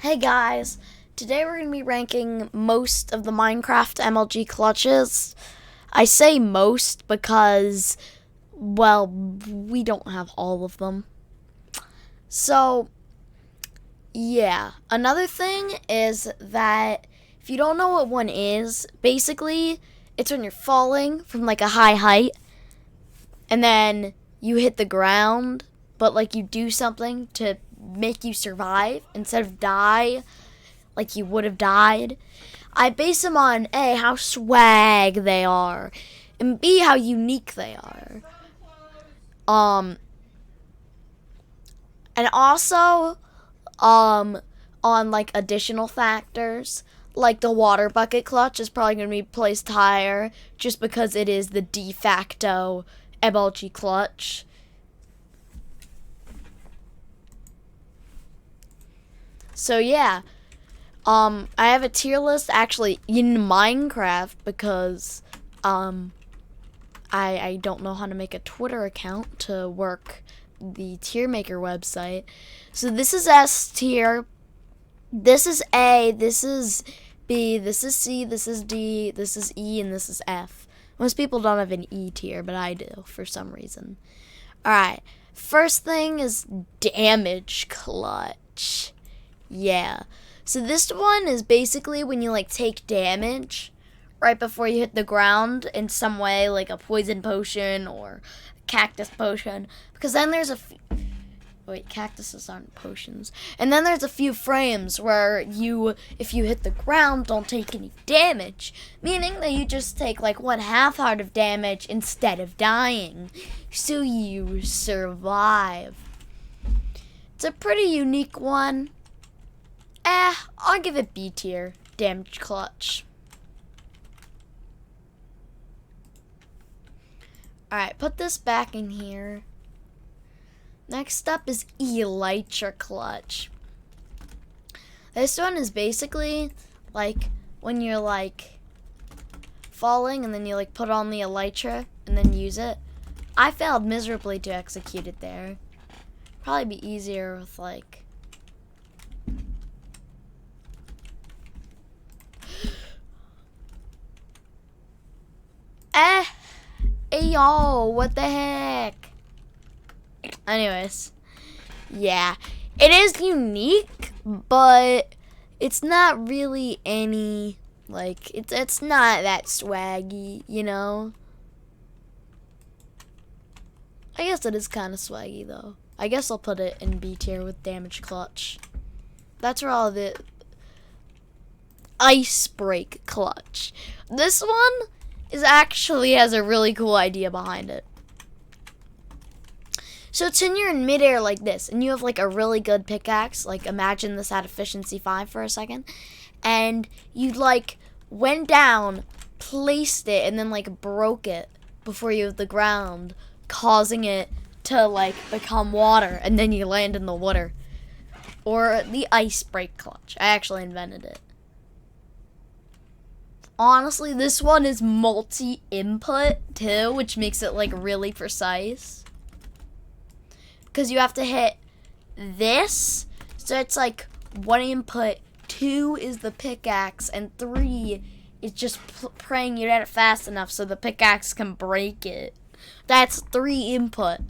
Hey guys, today we're going to be ranking most of the Minecraft MLG clutches. I say most because, well, we don't have all of them. So, yeah. Another thing is that if you don't know what one is, basically it's when you're falling from like a high height and then you hit the ground, but like you do something to make you survive instead of die like you would have died. I base them on A, how swag they are, and B, how unique they are. And also, on like additional factors, like the water bucket clutch is probably going to be placed higher just because it is the de facto MLG clutch. So yeah, I have a tier list actually in Minecraft because I don't know how to make a Twitter account to work the tier maker website. So this is S tier, this is A, this is B, this is C, this is D, this is E, and this is F. Most people don't have an E tier, but I do for some reason. Alright, first thing is damage clutch. Yeah. So this one is basically when you like take damage right before you hit the ground in some way, like a poison potion or a cactus potion. Because then there's wait, cactuses aren't potions. And then there's a few frames where if you hit the ground, don't take any damage. Meaning that you just take like 1/2 heart of damage instead of dying. So you survive. It's a pretty unique one. I'll give it B tier. Damage clutch. Alright, put this back in here. Next up is elytra clutch. This one is basically like when you're like falling and then you like put on the elytra and then use it. I failed miserably to execute it there. Probably be easier with like hey yo, what the heck? Anyways, yeah, it is unique, but it's not really any, like, it's not that swaggy, you know? I guess it is kind of swaggy, though. I guess I'll put it in B tier with damage clutch. That's where all the ice break clutch. This one is actually has a really cool idea behind it. So it's when you're in midair like this, and you have like a really good pickaxe. Like imagine this at efficiency 5 for a second, and you like went down, placed it, and then like broke it before you hit the ground, causing it to like become water, and then you land in the water. Or the ice break clutch. I actually invented it. Honestly, this one is multi-input too, which makes it like really precise. Because you have to hit this, so it's like 1 input, 2 is the pickaxe, and 3 is just praying you hit it fast enough so the pickaxe can break it. That's 3 input,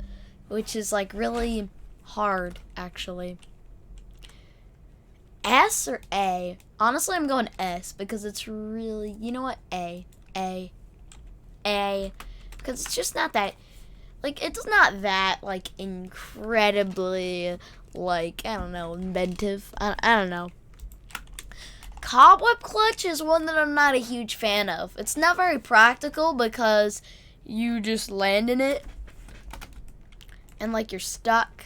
which is like really hard actually. S or A? Honestly, I'm going S because it's really, you know what? A. Because it's just not that, like, it's not that, like, incredibly, like, I don't know, inventive. I don't know. Cobweb clutch is one that I'm not a huge fan of. It's not very practical because you just land in it and, like, you're stuck.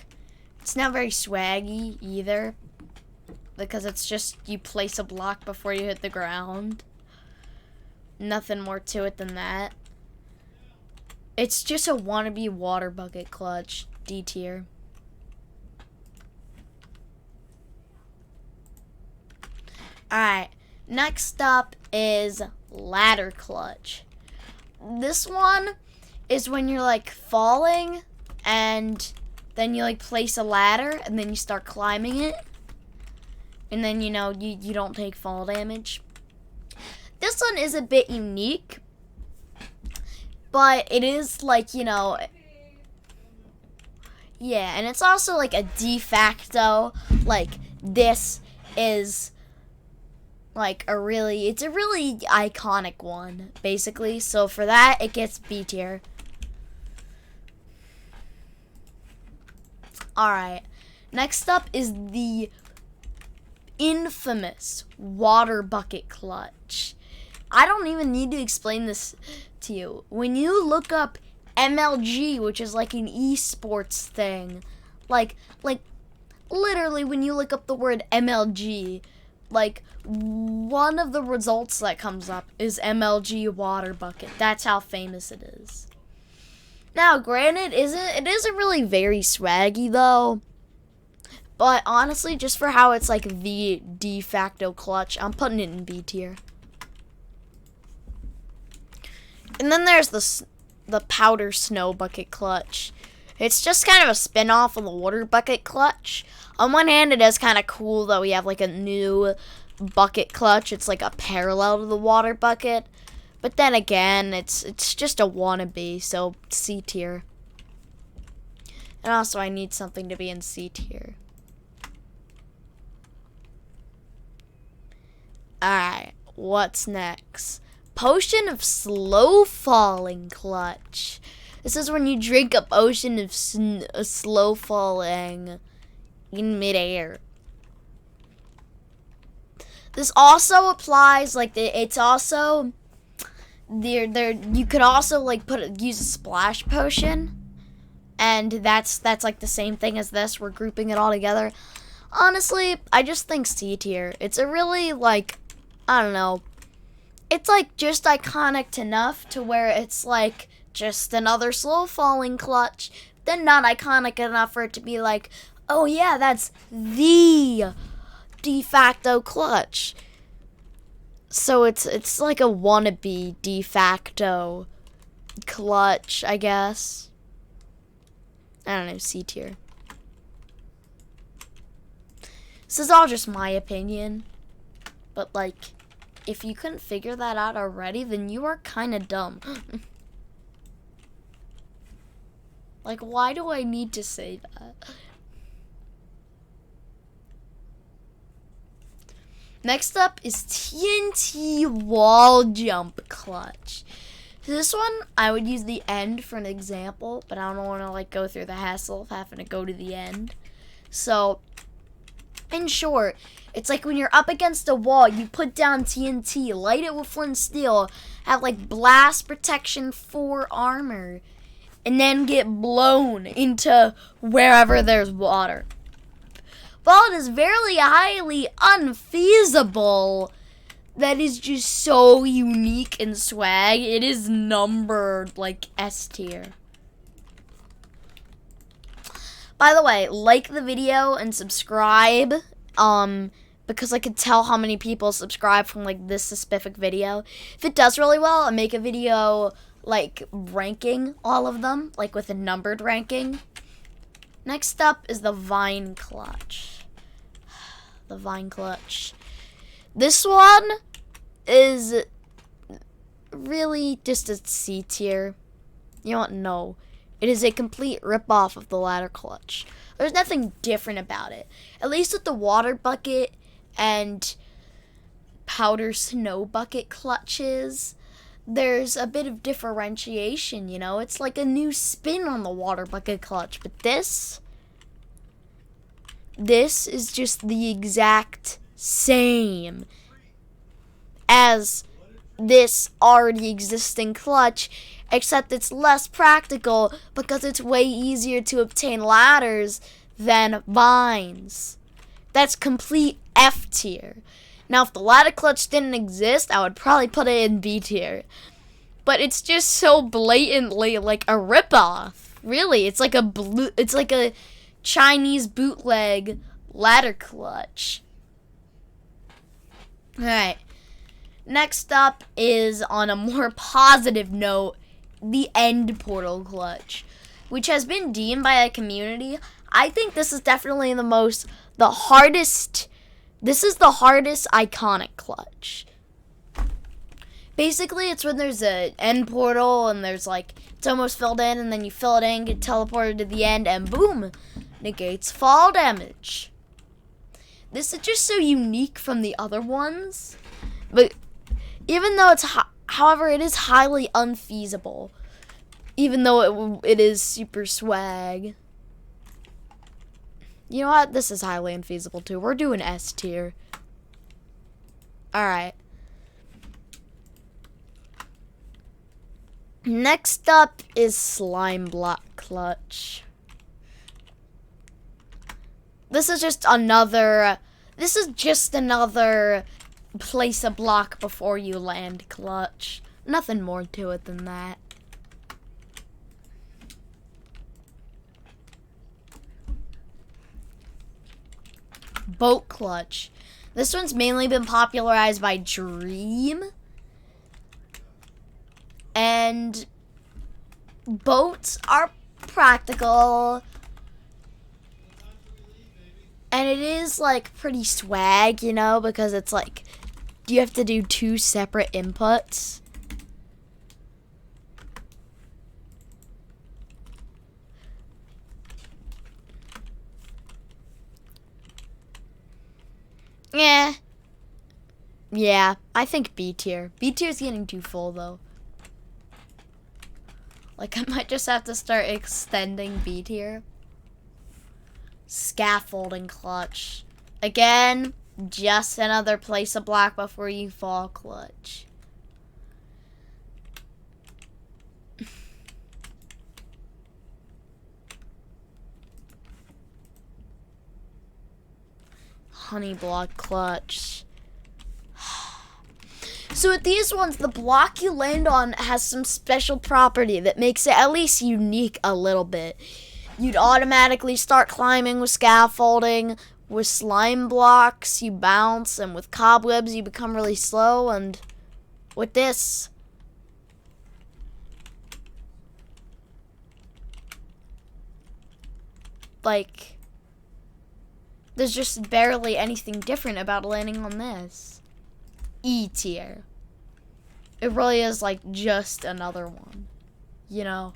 It's not very swaggy either, because it's just you place a block before you hit the ground. Nothing more to it than that. It's just a wannabe water bucket clutch. D tier. Alright, next up is ladder clutch. This one is when you're like falling and then you like place a ladder and then you start climbing it. and then, you know, you don't take fall damage. This one is a bit unique, but it is like, you know, yeah, and it's also like a de facto, like, this is like it's a really iconic one, basically. So for that, it gets B tier. Alright, next up is the infamous water bucket clutch. I don't even need to explain this to you. When you look up MLG, which is like an esports thing, like literally when you look up the word MLG, like one of the results that comes up is MLG water bucket. That's how famous it is. Now, granted, it isn't really very swaggy though. But honestly, just for how it's like the de facto clutch, I'm putting it in B tier. And then there's the powder snow bucket clutch. It's just kind of a spin-off of the water bucket clutch. On one hand, it is kind of cool that we have like a new bucket clutch. It's like a parallel to the water bucket. But then again, it's just a wannabe, so C tier. And also, I need something to be in C tier. Alright, what's next? Potion of slow falling clutch. This is when you drink a potion of slow falling in midair. This also applies, like, it's also you could also like use a splash potion, and that's like the same thing as this. We're grouping it all together. Honestly, I just think C tier. It's a really, like, I don't know. It's like just iconic enough to where it's like just another slow falling clutch, then not iconic enough for it to be like, oh yeah, that's the de facto clutch. So it's like a wannabe de facto clutch, I guess. I don't know, C tier. This is all just my opinion. But like, if you couldn't figure that out already, then you are kind of dumb. Like, why do I need to say that? Next up is TNT wall jump clutch. This one, I would use the end for an example, but I don't want to like go through the hassle of having to go to the end. So, in short, it's like when you're up against a wall, you put down TNT, light it with flint and steel, have like blast protection 4 armor, and then get blown into wherever there's water. While it is very highly unfeasible, that is just so unique and swag, it is numbered like S tier. By the way, like the video and subscribe, because I could tell how many people subscribe from like this specific video. If it does really well, I'll make a video like ranking all of them, like with a numbered ranking. Next up is the vine clutch. The vine clutch. This one is really just a C tier. You know what? No. It is a complete ripoff of the ladder clutch. There's nothing different about it. At least with the water bucket and powder snow bucket clutches, there's a bit of differentiation, you know? It's like a new spin on the water bucket clutch. But this is just the exact same as this already existing clutch, except it's less practical because it's way easier to obtain ladders than vines. That's complete F tier. Now, if the ladder clutch didn't exist, I would probably put it in B tier. But it's just so blatantly like a ripoff. Really, it's like a Chinese bootleg ladder clutch. Alright. Next up is, on a more positive note, the end portal clutch, which has been deemed by a community. I think this is definitely the hardest This is the hardest iconic clutch. Basically, it's when there's an end portal and there's like, it's almost filled in, and then you fill it in, get teleported to the end, and boom, negates fall damage. This is just so unique from the other ones. But even though however, it is highly unfeasible. Even though it is super swag. You know what? This is highly unfeasible too. We're doing S tier. Alright. Next up is slime block clutch. This is just another place a block before you land clutch. Nothing more to it than that. Boat clutch. This one's mainly been popularized by Dream. And boats are practical. And it is like pretty swag, you know, because it's like you have to do 2 separate inputs. Yeah, I think B tier. B tier is getting too full though. Like, I might just have to start extending B tier. Scaffolding clutch. Again, just another place a block before you fall clutch. Honey block clutch. So with these ones, the block you land on has some special property that makes it at least unique a little bit. You'd automatically start climbing with scaffolding. With slime blocks, you bounce, and with cobwebs, you become really slow. And with this, like, there's just barely anything different about landing on this. E tier. It really is like just another one, you know.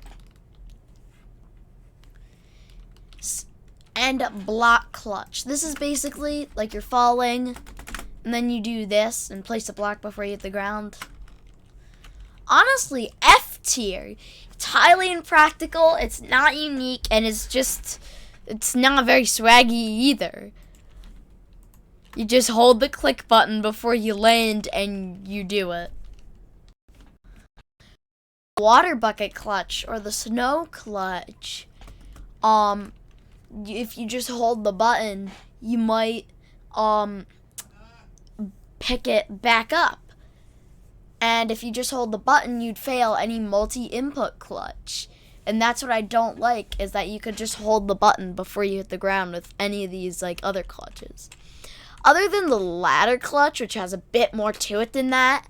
And block clutch. This is basically like you're falling, and then you do this and place a block before you hit the ground. Honestly, F tier. It's highly impractical. It's not unique, and it's not very swaggy either. You just hold the click button before you land and you do it. Water bucket clutch or the snow clutch. If you just hold the button, you might pick it back up. And if you just hold the button, you'd fail any multi-input clutch. And that's what I don't like, is that you could just hold the button before you hit the ground with any of these like other clutches. Other than the ladder clutch, which has a bit more to it than that.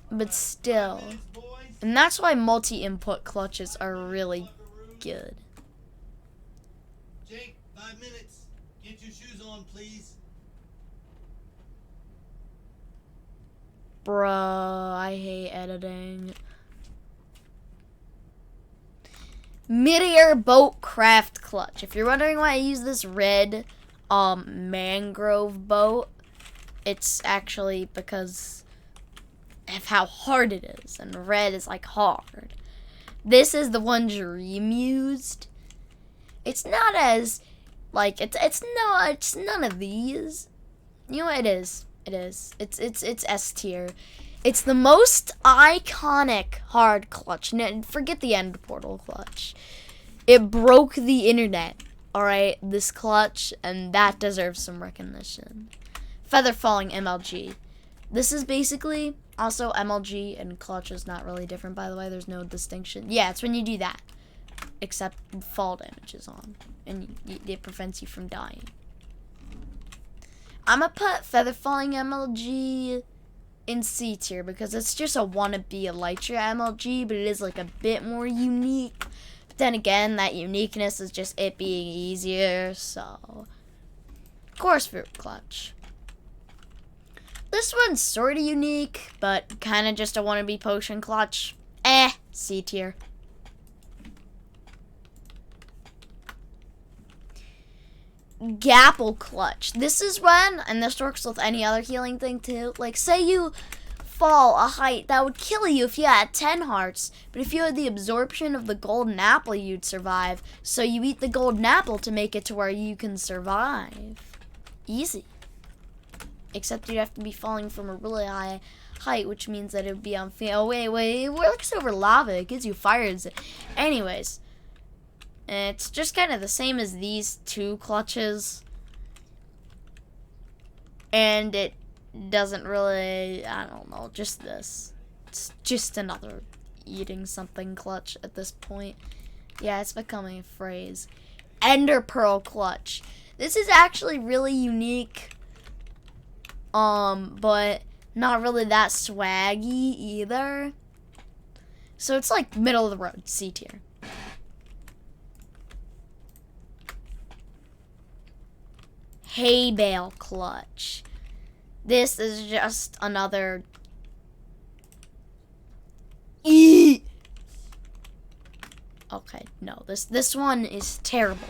But still. And that's why multi-input clutches are really good. Jake, 5 minutes. Get your shoes on, please. Bruh, I hate editing. Mid-air boat craft clutch. If you're wondering why I use this red mangrove boat, it's actually because of how hard it is, and red is like hard. This is the one Dream used. It's not as like it's none of these. You know what it is? It is. It's S tier. It's the most iconic hard clutch. Forget the end portal clutch. It broke the internet. Alright, this clutch, and that deserves some recognition. Feather falling MLG. This is basically also MLG, and clutch is not really different, by the way. There's no distinction. Yeah, it's when you do that. Except fall damage is on, and it prevents you from dying. I'm gonna put feather falling MLG in C tier because it's just a wannabe Elytra MLG, but it is like a bit more unique. But then again, that uniqueness is just it being easier, so Course fruit clutch. This one's sort of unique, but kind of just a wannabe potion clutch. C tier. Gapple clutch. This is when, and this works with any other healing thing too, like say you fall a height that would kill you if you had 10 hearts, but if you had the absorption of the golden apple, you'd survive. So you eat the golden apple to make it to where you can survive. Easy. Except you'd have to be falling from a really high height, which means that it would be on oh wait, it works over lava. It gives you fire. Anyways, it's just kind of the same as these two clutches, and it doesn't really, I don't know, just this. It's just another eating something clutch at this point. Yeah, it's becoming a phrase. Ender pearl clutch. This is actually really unique, but not really that swaggy either. So it's like middle of the road, C tier. Hay bale clutch. This is just another Okay, no, this one is terrible.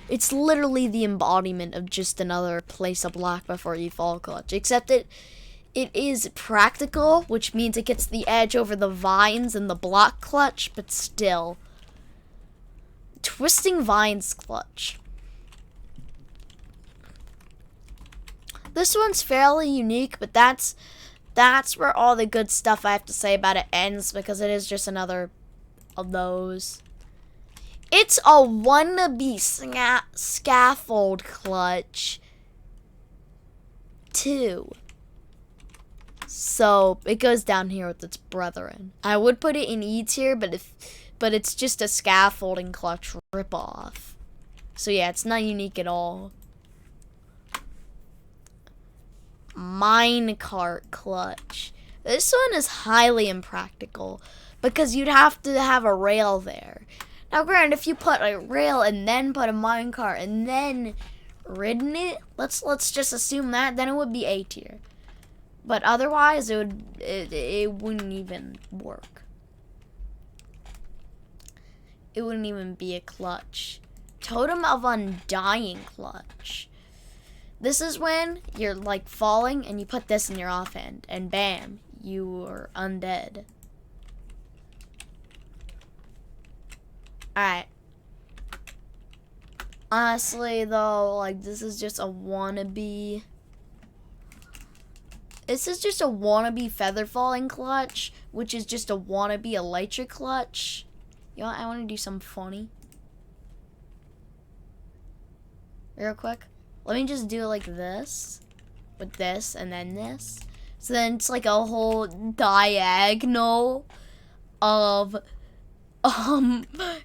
It's literally the embodiment of just another place a block before you fall clutch, except it is practical, which means it gets the edge over the vines and the block clutch, but still. Twisting vines clutch. This one's fairly unique, but that's where all the good stuff I have to say about it ends, because it is just another of those. It's a wannabe scaffold clutch, too. So it goes down here with its brethren. I would put it in E tier, but it's just a scaffolding clutch ripoff. So yeah, it's not unique at all. Minecart clutch. This one is highly impractical because you'd have to have a rail there. Now granted, if you put a rail and then put a minecart and then ridden it, let's just assume that, then it would be A tier. But otherwise it wouldn't even work. It wouldn't even be a clutch. Totem of Undying clutch. This is when you're like falling and you put this in your offhand and bam, you are undead. Alright. Honestly though, like this is just a wannabe. This is just a wannabe feather falling clutch, which is just a wannabe elytra clutch. You know what? I want to do something funny. Real quick. Let me just do it like this, with this, and then this. So then it's like a whole diagonal of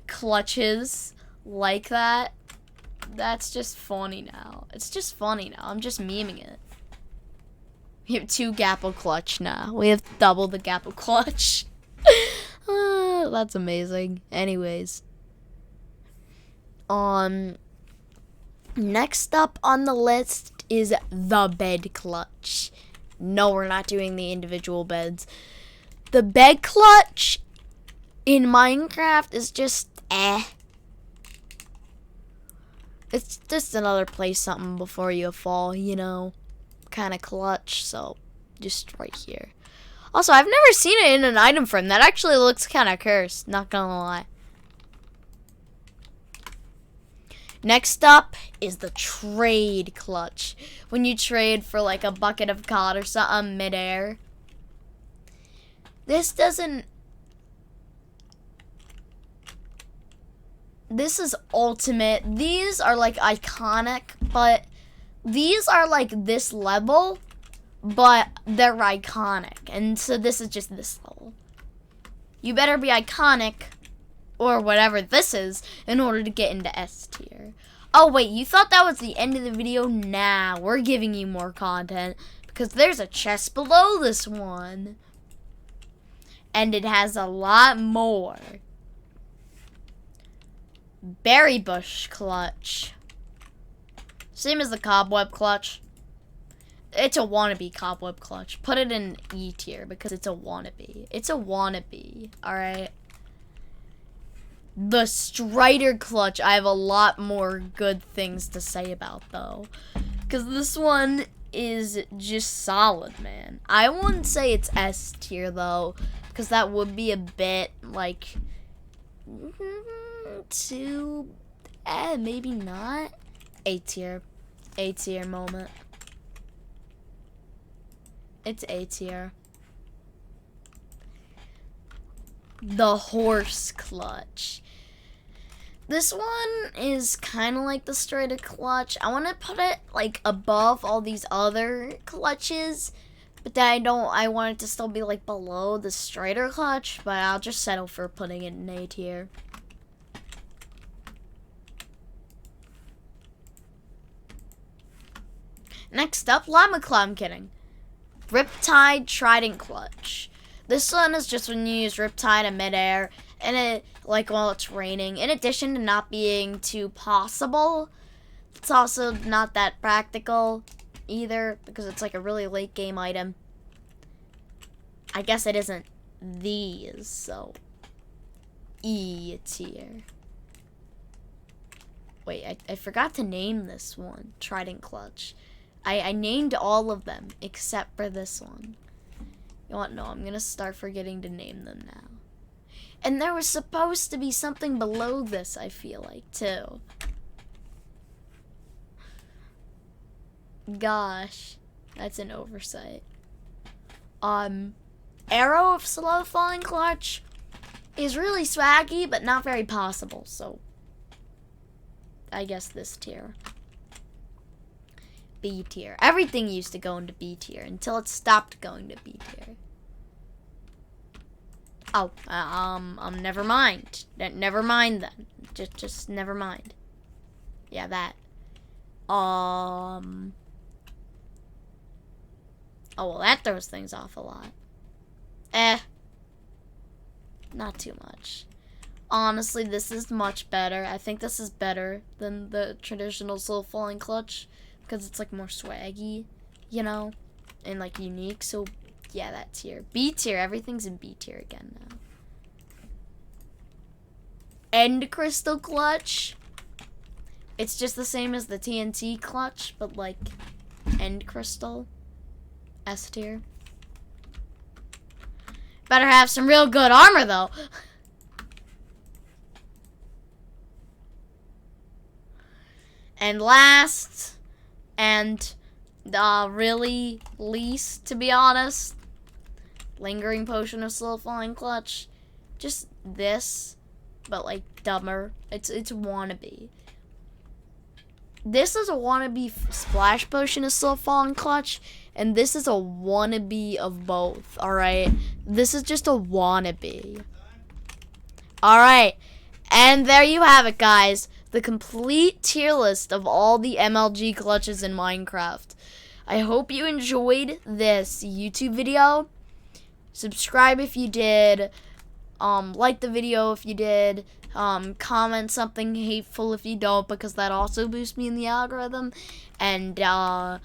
clutches like that. That's just funny now. It's just funny now. I'm just memeing it. We have 2 gapple clutch now. We have double the gapple clutch. That's amazing. Anyways. Next up on the list is the bed clutch. No, we're not doing the individual beds. The bed clutch in Minecraft is just It's just another place something before you fall, you know, kind of clutch. So just right here. Also, I've never seen it in an item frame. That actually looks kind of cursed, not gonna lie. Next up is the trade clutch. When you trade for like a bucket of cod or something midair. This is ultimate. These are like iconic, but these are like this level, but they're iconic. And so this is just this level. You better be iconic or whatever this is in order to get into S tier. Oh wait, you thought that was the end of the video? Nah, we're giving you more content because there's a chest below this one. And it has a lot more. Berry bush clutch. Same as the cobweb clutch. It's a wannabe cobweb clutch. Put it in E tier because it's a wannabe. It's a wannabe, alright? The Strider clutch, I have a lot more good things to say about, though. Because this one is just solid, man. I wouldn't say it's S tier, though. Because that would be a bit, like, too, maybe not. A tier. A tier moment. It's A tier. The horse clutch. This one is kind of like the Strider clutch. I want to put it like above all these other clutches, but then I want it to still be like below the Strider clutch, but I'll just settle for putting it in A tier. Next up, Llama Claw. I'm kidding. Riptide Trident clutch. This one is just when you use Riptide in midair, and it, like, while it's raining. In addition to not being too possible, it's also not that practical either, because it's like a really late game item. I guess it isn't these, so E tier. Wait, I forgot to name this one, Trident clutch. I named all of them except for this one. You know what? No, I'm gonna start forgetting to name them now. And there was supposed to be something below this, I feel like, too. Gosh, that's an oversight. Arrow of Slow Falling Clutch is really swaggy, but not very possible, so I guess this tier. B tier. Everything used to go into B tier until it stopped going to B tier. Oh, never mind. Never mind then. Just never mind. Yeah, that. Oh, well, that throws things off a lot. Not too much. Honestly, this is much better. I think this is better than the traditional slow falling clutch, because it's like more swaggy, you know, and like unique. So yeah, that tier. B tier, everything's in B tier again now. End crystal clutch. It's just the same as the TNT clutch, but like end crystal. S tier. Better have some real good armor though. And last, and really least, to be honest, Lingering Potion of Slow Falling Clutch. Just this, but like dumber. It's wannabe. This is a wannabe Splash Potion of Slow Falling Clutch, and this is a wannabe of both, alright? This is just a wannabe. Alright, and there you have it, guys. The complete tier list of all the MLG clutches in Minecraft. I hope you enjoyed this YouTube video. Subscribe if you did. Like the video if you did. Comment something hateful if you don't, because that also boosts me in the algorithm. And bye.